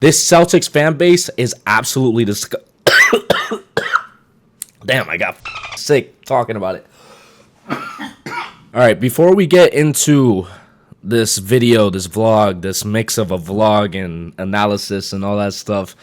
This Celtics fan base is absolutely disgusting. Damn, I got sick talking about it. All right, before we get into this video, this vlog, this mix of a vlog and analysis and all that stuff,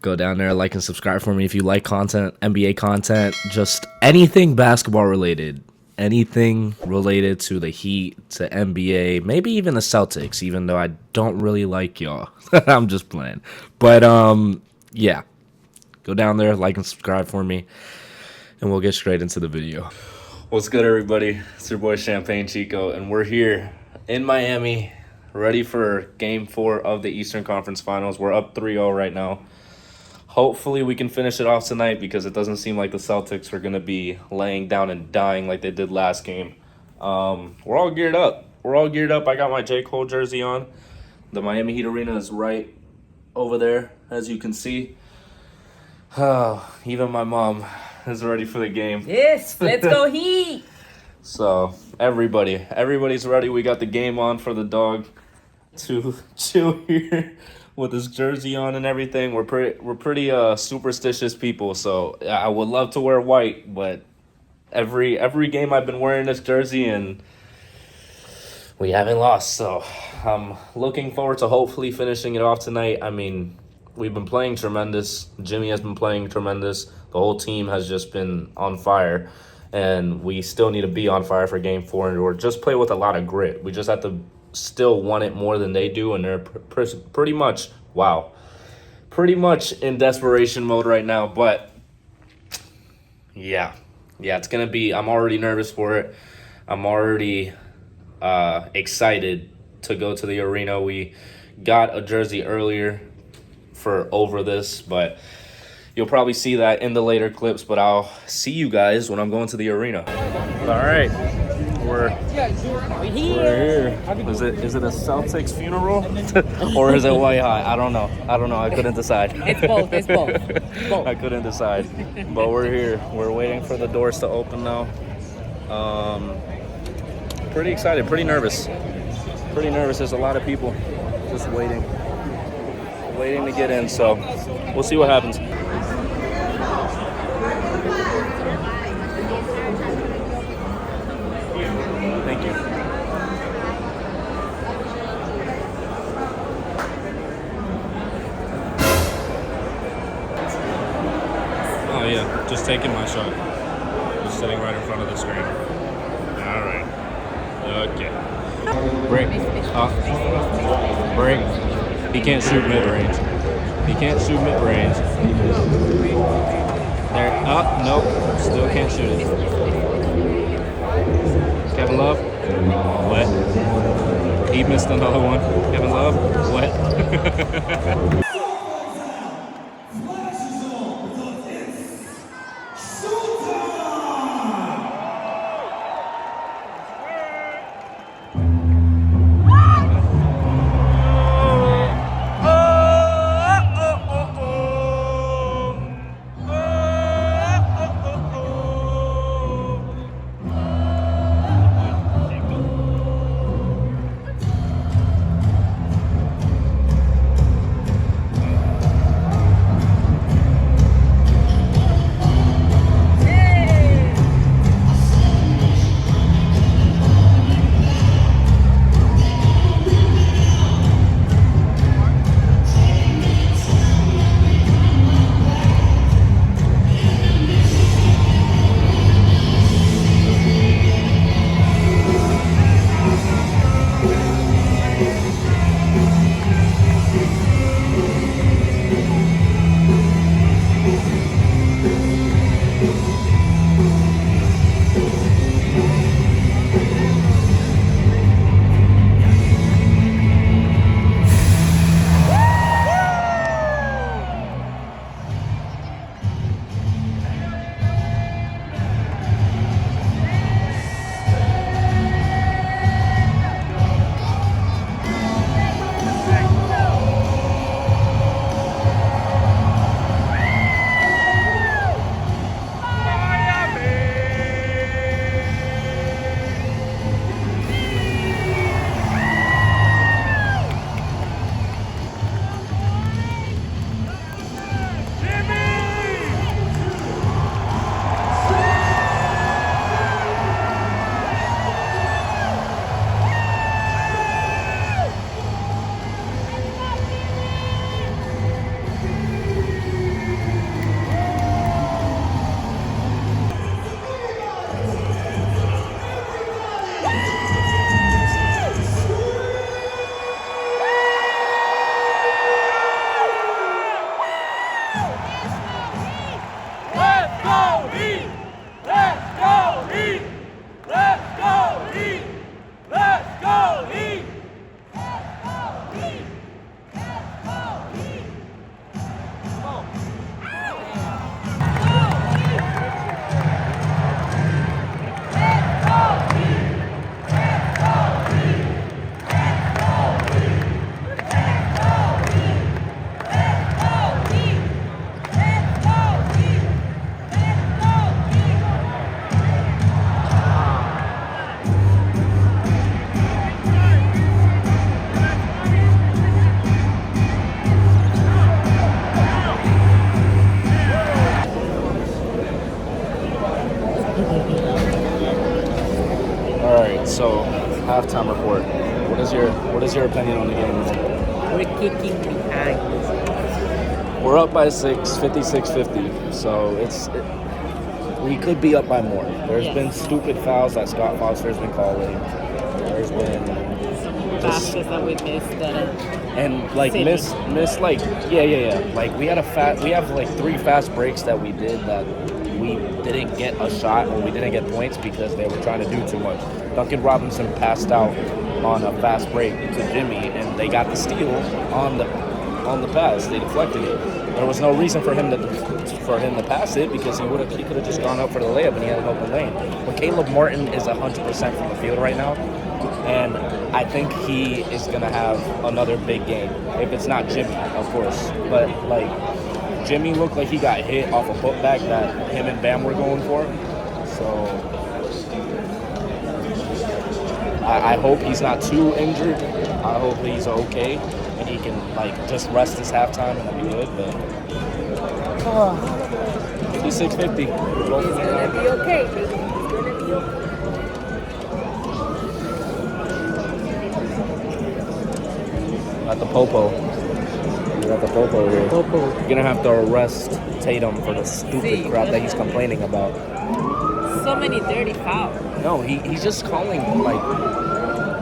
go down there, like and subscribe for me if you like content, NBA content, just anything basketball related, anything related to the Heat, to NBA, maybe even the Celtics, even though I don't really like y'all. I'm just playing. But yeah, go down there, like and subscribe for me, and we'll get straight into the video. What's good, everybody? It's your boy Champagne Chico, and we're here in Miami, ready for Game 4 of the Eastern Conference Finals. We're up 3-0 right now. Hopefully we can finish it off tonight because it doesn't seem like the Celtics are going to be laying down and dying like they did last game. We're all geared up. I got my J. Cole jersey on. The Miami Heat Arena is right over there, as you can see. Even my mom is ready for the game. Yes, let's go Heat. So everybody's ready. We got the game on for the dog to chill here with his jersey on and everything. We're pretty superstitious people, so I would love to wear white, but every game I've been wearing this jersey and we haven't lost. So I'm looking forward to hopefully finishing it off tonight. I mean, we've been playing tremendous. Jimmy has been playing tremendous. The whole team has just been on fire, and we still need to be on fire for Game 4 or just play with a lot of grit. We just have to still want it more than they do, and they're pretty much in desperation mode right now. But yeah, it's gonna be. I'm already nervous for it. I'm already excited to go to the arena. We got a jersey earlier for over this, but you'll probably see that in the later clips. But I'll see you guys when I'm going to the arena. All right. We're here. Is it a Celtics funeral or is it white hot? I don't know. I couldn't decide. It's both. I couldn't decide. But we're here. We're waiting for the doors to open now. Pretty excited. Pretty nervous. There's a lot of people just waiting to get in. So we'll see what happens. Oh yeah, just taking my shot. Just sitting right in front of the screen. All right. Okay. Break. Break. He can't shoot mid-range. There. Nope. Still can't shoot it. Kevin Love. Wet. He missed another one. Kevin Love. Wet. halftime report. What is your opinion on the game? We're kicking behind. We're up by 6, 56-50. So we could be up by more. There's been stupid fouls that Scott Foster's been calling. There's been Baskets that we missed that and like silly. miss like yeah. Like we have like 3 fast breaks that we did that we didn't get a shot or we didn't get points because they were trying to do too much. Duncan Robinson passed out on a fast break to Jimmy and they got the steal on the pass. They deflected it. There was no reason for him to pass it because he could have just gone up for the layup and he had an open lane. But Caleb Martin is 100% from the field right now, and I think he is gonna have another big game. If it's not Jimmy, of course, but like Jimmy looked like he got hit off a putback that him and Bam were going for. So I hope he's not too injured. I hope he's okay and he can like just rest this halftime and that'll be good. But 56-50. It's gonna be okay, baby. It's gonna be okay. At the Popo. You're at the Popo here. You're gonna have to arrest Tatum for the stupid crap that he's complaining about. So many dirty fouls. No, he's just calling like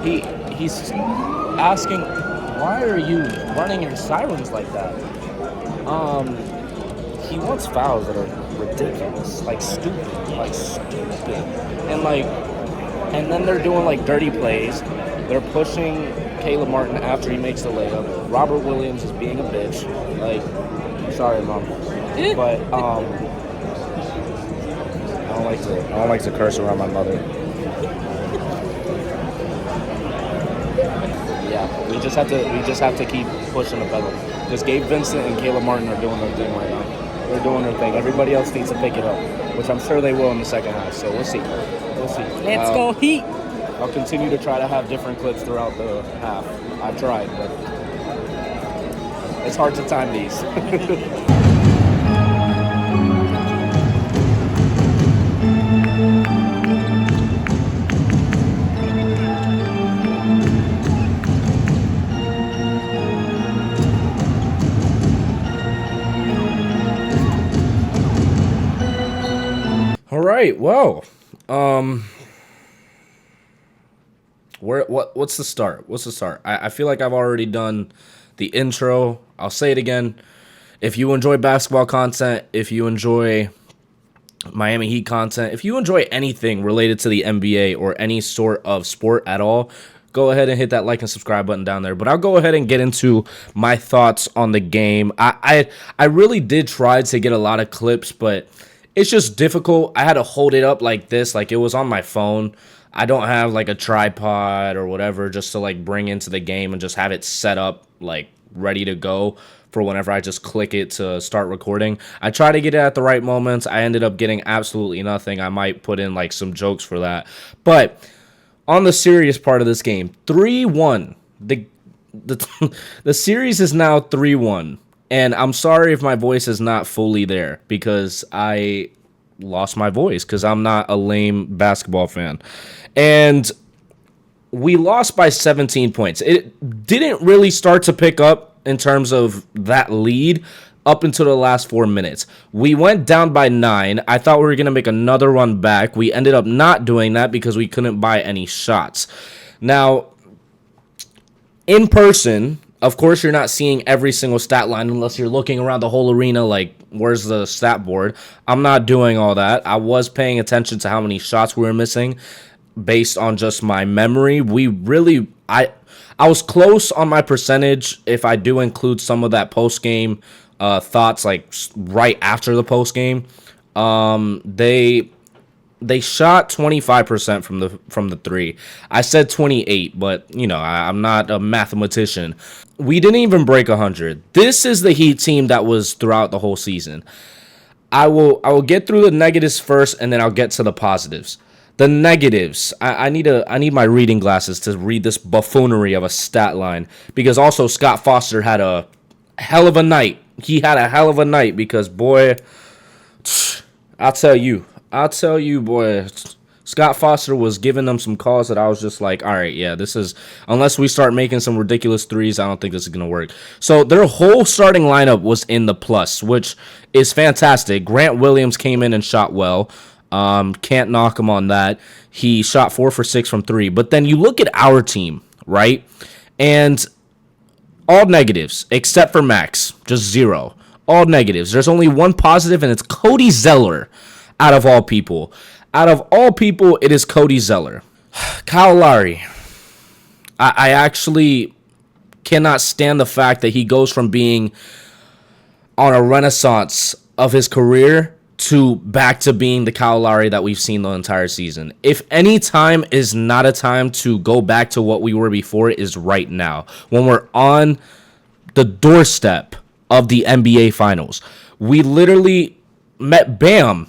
he's asking, why are you running your sirens like that? He wants fouls that are ridiculous, like stupid, and then they're doing like dirty plays. They're pushing Caleb Martin after he makes the layup. Robert Williams is being a bitch. Like, sorry, Mom, but I don't like to curse around my mother. Yeah, we just have to keep pushing the pedal. Because Gabe Vincent and Caleb Martin are doing their thing right now. They're doing their thing. Everybody else needs to pick it up, which I'm sure they will in the second half. So we'll see. Let's go Heat. I'll continue to try to have different clips throughout the half. I've tried, but it's hard to time these. All right. Well, what's the start? I feel like I've already done the intro. I'll say it again. If you enjoy basketball content, if you enjoy Miami Heat content, if you enjoy anything related to the NBA or any sort of sport at all, go ahead and hit that like and subscribe button down there. But I'll go ahead and get into my thoughts on the game. I really did try to get a lot of clips, but it's just difficult. I had to hold it up like this, like it was on my phone. I don't have like a tripod or whatever just to like bring into the game and just have it set up like ready to go for whenever I just click it to start recording. I try to get it at the right moments. I ended up getting absolutely nothing. I might put in like some jokes for that. But on the serious part of this game, 3-1. The series is now 3-1. And I'm sorry if my voice is not fully there because I lost my voice because I'm not a lame basketball fan. And we lost by 17 points. It didn't really start to pick up in terms of that lead up until the last 4 minutes. We went down by 9. I thought we were going to make another run back. We ended up not doing that because we couldn't buy any shots. Now, in person, of course, you're not seeing every single stat line unless you're looking around the whole arena like, where's the stat board? I'm not doing all that. I was paying attention to how many shots we were missing based on just my memory. I was close on my percentage if I do include some of that post-game thoughts, like right after the post-game. They shot 25% from the three. I said 28, but you know, I'm not a mathematician. We didn't even break 100. This is the Heat team that was throughout the whole season. I will get through the negatives first, and then I'll get to the positives. The negatives. I need my reading glasses to read this buffoonery of a stat line, because also Scott Foster had a hell of a night. He had a hell of a night because, boy, I'll tell you, boy, Scott Foster was giving them some calls that I was just like, all right, yeah, this is, unless we start making some ridiculous threes, I don't think this is going to work. So their whole starting lineup was in the plus, which is fantastic. Grant Williams came in and shot well. Can't knock him on that. He shot 4 for 6 from 3. But then you look at our team, right? And all negatives, except for Max, just 0. All negatives. There's only one positive, and it's Cody Zeller, out of all people. Out of all people, it is Cody Zeller. Kyle Lowry. I actually cannot stand the fact that he goes from being on a renaissance of his career to back to being the Kyle Lowry that we've seen the entire season. If any time is not a time to go back to what we were before, it is right now. When we're on the doorstep of the NBA Finals. We literally met Bam.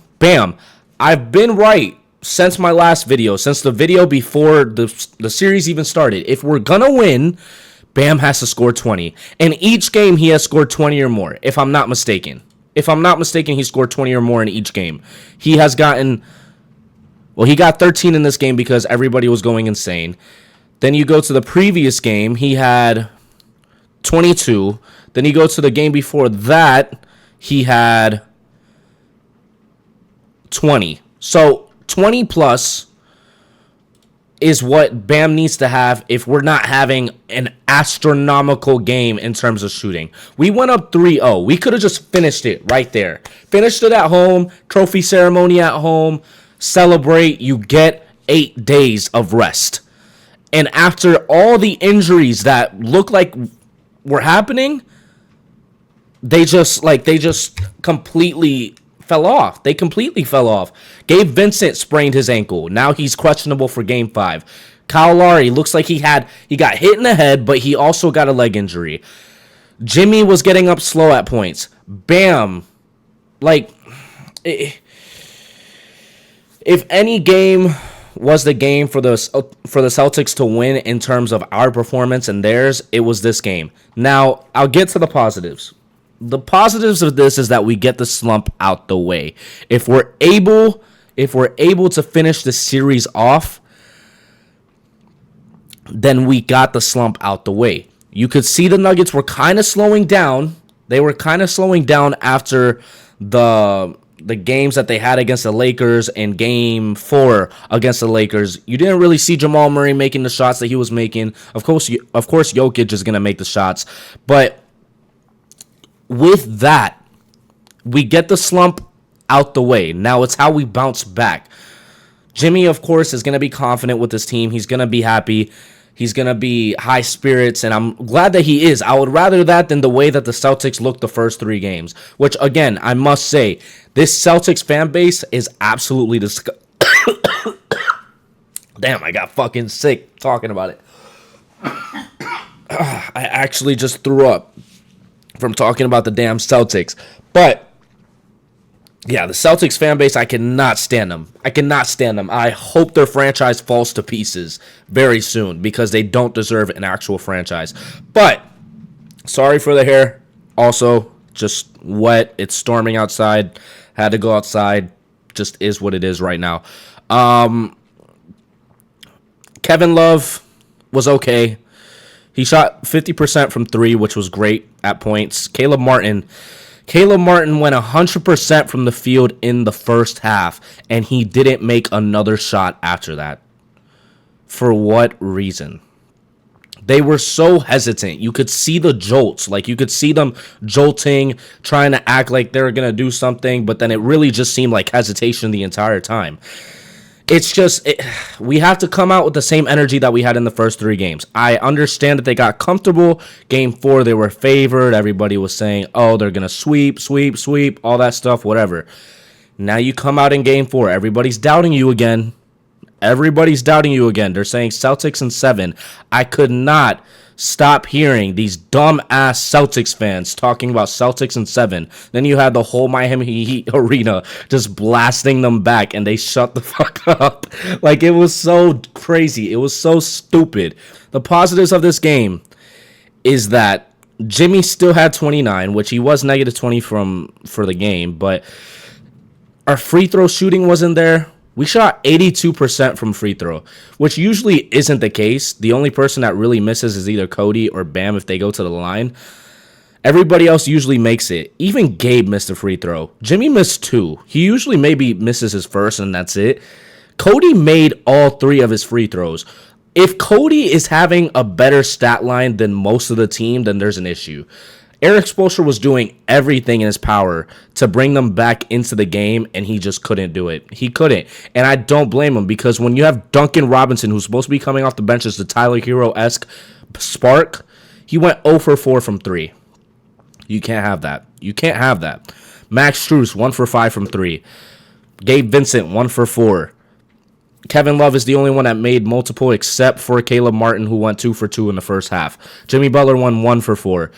I've been right since my last video, since the video before the series even started. If we're gonna win, Bam has to score 20. In each game, he has scored 20 or more, if I'm not mistaken. If I'm not mistaken, he scored 20 or more in each game. He has gotten, well, he got 13 in this game because everybody was going insane. Then you go to the previous game, he had 22. Then you go to the game before that, he had 20. So 20 plus is what Bam needs to have if we're not having an astronomical game in terms of shooting. We went up 3-0. We could have just finished it right there. Finished it at home, trophy ceremony at home, celebrate. You get 8 days of rest. And after all the injuries that look like were happening, they just completely fell off. They completely fell off. Gabe Vincent sprained his ankle. Now he's questionable for game 5. Kyle Lowry looks like he got hit in the head, but he also got a leg injury. Jimmy was getting up slow at points. Bam. If any game was the game for the Celtics to win in terms of our performance and theirs, it was this game. Now, I'll get to the positives. The positives of this is that we get the slump out the way. If we're able to finish the series off, then we got the slump out the way. You could see the Nuggets were kind of slowing down. They were kind of slowing down after the games that they had against the Lakers and game 4 against the Lakers. You didn't really see Jamal Murray making the shots that he was making. Of course, Jokic is going to make the shots, but with that, we get the slump out the way. Now it's how we bounce back. Jimmy, of course, is going to be confident with his team. He's going to be happy. He's going to be high spirits, and I'm glad that he is. I would rather that than the way that the Celtics looked the first 3 games, which, again, I must say, this Celtics fan base is absolutely disgusting. Damn, I got fucking sick talking about it. I actually just threw up from talking about the damn Celtics. But yeah, the Celtics fan base, I cannot stand them. I hope their franchise falls to pieces very soon because they don't deserve an actual franchise. But sorry for the hair. Also, just wet. It's storming outside. Had to go outside. Just is what it is right now. Kevin Love was okay. He shot 50% from 3, which was great at points. Caleb Martin went 100% from the field in the first half, and he didn't make another shot after that. For what reason? They were so hesitant. You could see the jolts. You could see them jolting, trying to act like they were going to do something, but then it really just seemed like hesitation the entire time. It's just, we have to come out with the same energy that we had in the first 3 games. I understand that they got comfortable. Game 4, they were favored. Everybody was saying, oh, they're going to sweep, all that stuff, whatever. Now you come out in Game 4. Everybody's doubting you again. They're saying Celtics in 7. I could not stop hearing these dumb-ass Celtics fans talking about Celtics in 7. Then you had the whole Miami Heat arena just blasting them back, and they shut the fuck up. It was so crazy. It was so stupid. The positives of this game is that Jimmy still had 29, which he was negative 20 for the game, but our free throw shooting wasn't there. We shot 82% from free throw, which usually isn't the case. The only person that really misses is either Cody or Bam if they go to the line. Everybody else usually makes it. Even Gabe missed a free throw. Jimmy missed 2. He usually maybe misses his first and that's it. Cody made all 3 of his free throws. If Cody is having a better stat line than most of the team, then there's an issue. Eric Spoelstra was doing everything in his power to bring them back into the game, and he just couldn't do it. He couldn't. And I don't blame him, because when you have Duncan Robinson, who's supposed to be coming off the bench as the Tyler Hero-esque spark, he went 0 for 4 from 3. You can't have that. You can't have that. Max Strus, 1 for 5 from 3. Gabe Vincent, 1 for 4. Kevin Love is the only one that made multiple except for Caleb Martin, who went 2 for 2 in the first half. Jimmy Butler won 1 for 4.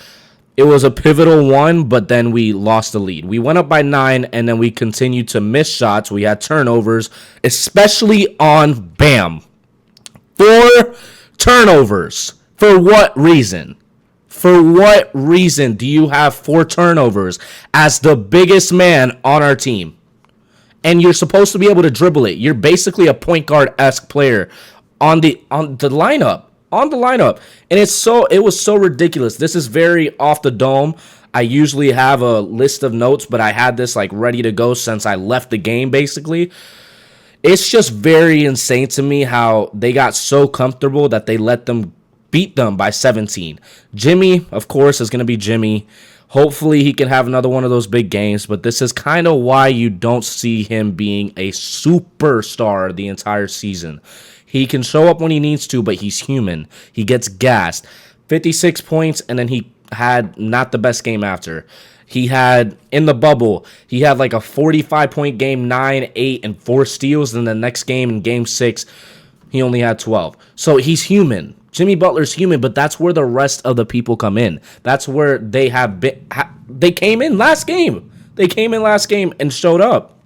It was a pivotal one, but then we lost the lead. We went up by 9, and then we continued to miss shots. We had turnovers, especially on Bam. 4 turnovers. For what reason? For what reason do you have 4 turnovers as the biggest man on our team? And you're supposed to be able to dribble it. You're basically a point guard-esque player on the lineup. On the lineup. And it was so ridiculous. This is very off the dome. I usually have a list of notes, but I had this like ready to go since I left the game, basically. It's just very insane to me how they got so comfortable that they let them beat them by 17. Jimmy, of course, is going to be Jimmy. Hopefully he can have another one of those big games, but this is kind of why you don't see him being a superstar the entire season. He can show up when he needs to, but he's human. He gets gassed. 56 points, and then he had not the best game after. He had, in the bubble, he had like a 45-point game, 9, 8, and 4 steals. Then the next game, in game 6, he only had 12. So he's human. Jimmy Butler's human, but that's where the rest of the people come in. That's where they have been. They came in last game. They came in last game and showed up.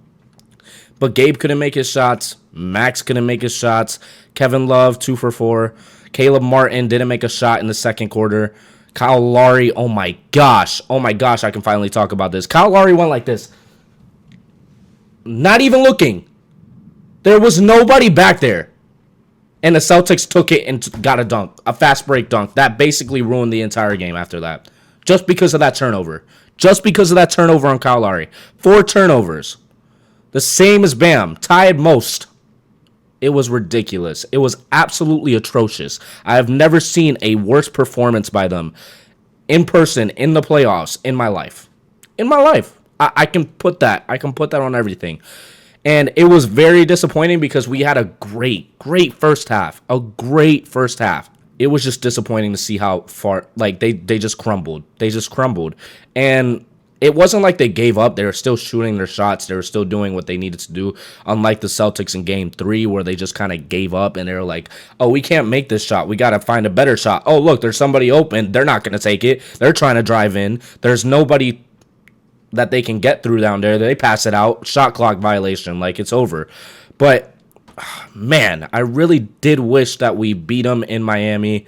But Gabe couldn't make his shots. Max couldn't make his shots. Kevin Love, 2 for 4. Caleb Martin didn't make a shot in the second quarter. Kyle Lowry, oh my gosh, I can finally talk about this. Kyle Lowry went like this. Not even looking. There was nobody back there. And the Celtics took it and got a dunk, a fast break dunk. That basically ruined the entire game after that. Just because of that turnover. Just because of that turnover on Kyle Lowry. 4 turnovers. The same as Bam, tied most. It was ridiculous. It was absolutely atrocious. I have never seen a worse performance by them in person in the playoffs in my life. In my life. I can put that. I can put that on everything. And it was very disappointing because we had a great first half. A great first half. It was just disappointing to see how far, like, they just crumbled. They just crumbled. And it wasn't like they gave up. They were still shooting their shots. They were still doing what they needed to do. Unlike the Celtics in game 3 where they just kind of gave up and they were like, oh, we can't make this shot. We got to find a better shot. Oh, look, there's somebody open. They're not going to take it. They're trying to drive in. There's nobody that they can get through down there. They pass it out. Shot clock violation. Like, it's over. But, man, I really did wish that we beat them in Miami.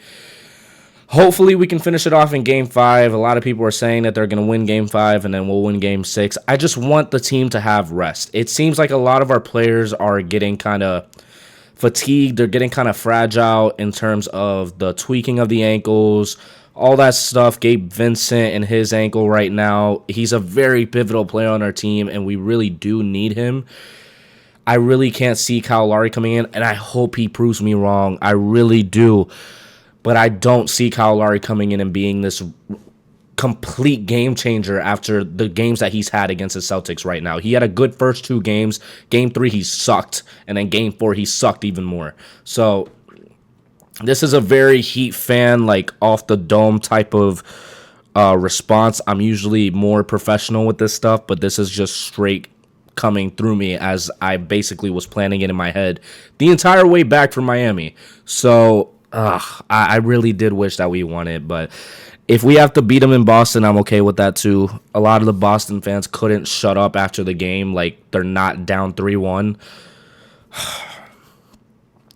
Hopefully we can finish it off in Game 5. A lot of people are saying that they're going to win Game 5 and then we'll win Game 6. I just want the team to have rest. It seems like a lot of our players are getting kind of fatigued. They're getting kind of fragile in terms of the tweaking of the ankles, all that stuff. Gabe Vincent and his ankle right now, he's a very pivotal player on our team, and we really do need him. I really can't see Kyle Lowry coming in, and I hope he proves me wrong. I really do. But I don't see Kyle Lowry coming in and being this complete game changer after the games that he's had against the Celtics right now. He had a good first 2 games. Game 3, he sucked. And then Game 4, he sucked even more. So this is a very Heat fan, like off the dome type of response. I'm usually more professional with this stuff, but this is just straight coming through me as I basically was planning it in my head the entire way back from Miami. So I really did wish that we won it, but if we have to beat them in Boston, I'm okay with that too. A lot of the Boston fans couldn't shut up after the game, like they're not down 3-1.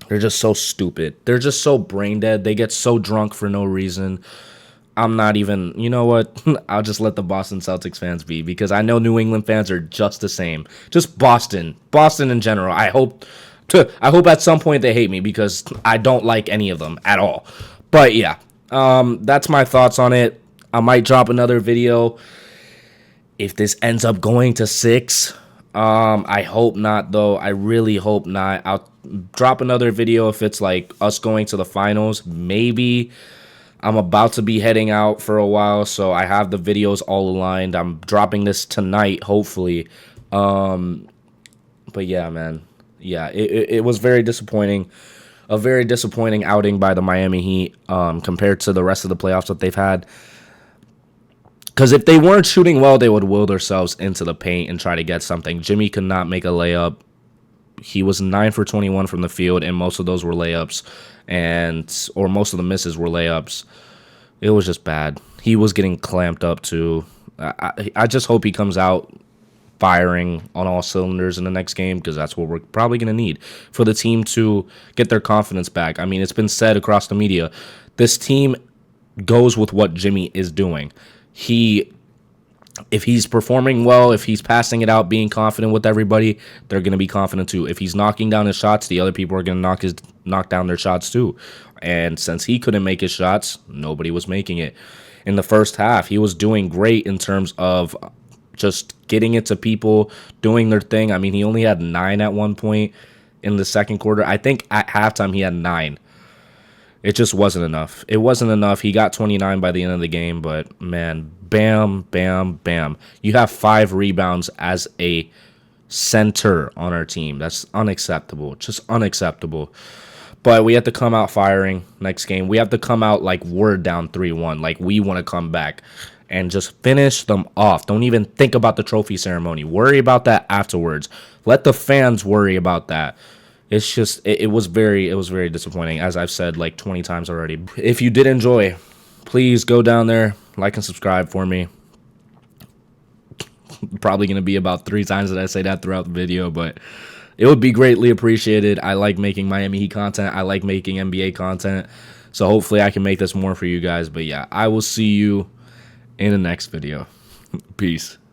They're just so stupid. They're just so brain dead. They get so drunk for no reason. I'm not even, you know what? I'll just let the Boston Celtics fans be because I know New England fans are just the same. Just Boston in general. I hope at some point they hate me because I don't like any of them at all. But yeah, that's my thoughts on it. I might drop another video if this ends up going to 6. I hope not though. I really hope not. I'll drop another video if it's like us going to the finals. Maybe. I'm about to be heading out for a while, so I have the videos all aligned. I'm dropping this tonight, hopefully. But yeah, man. Yeah, it was very disappointing. A very disappointing outing by the Miami Heat compared to the rest of the playoffs that they've had. Because if they weren't shooting well, they would will themselves into the paint and try to get something. Jimmy could not make a layup. He was 9 for 21 from the field, and most of those were layups, or most of the misses were layups. It was just bad. He was getting clamped up too. I just hope he comes out firing on all cylinders in the next game because that's what we're probably going to need for the team to get their confidence back. I mean, it's been said across the media, this team goes with what Jimmy is doing. If he's performing well, if he's passing it out, being confident with everybody, they're going to be confident too. If he's knocking down his shots, the other people are going to knock down their shots too. And since he couldn't make his shots, nobody was making it. In the first half, he was doing great in terms of just getting it to people, doing their thing. I mean, he only had 9 at one point in the second quarter. I think at halftime he had 9. It just wasn't enough. It wasn't enough. He got 29 by the end of the game, but man, bam, bam, bam. You have 5 rebounds as a center on our team. That's unacceptable. Just unacceptable. But we have to come out firing next game. We have to come out like we're down 3-1. Like we want to come back and just finish them off. Don't even think about the trophy ceremony. Worry about that afterwards. Let the fans worry about that. It's just it was very disappointing, as I've said like 20 times already. If you did enjoy, please go down there, like and subscribe for me. Probably going to be about 3 times that I say that throughout the video, but it would be greatly appreciated. I like making Miami Heat content. I like making NBA content. So hopefully I can make this more for you guys. But yeah, I will see you in the next video. Peace.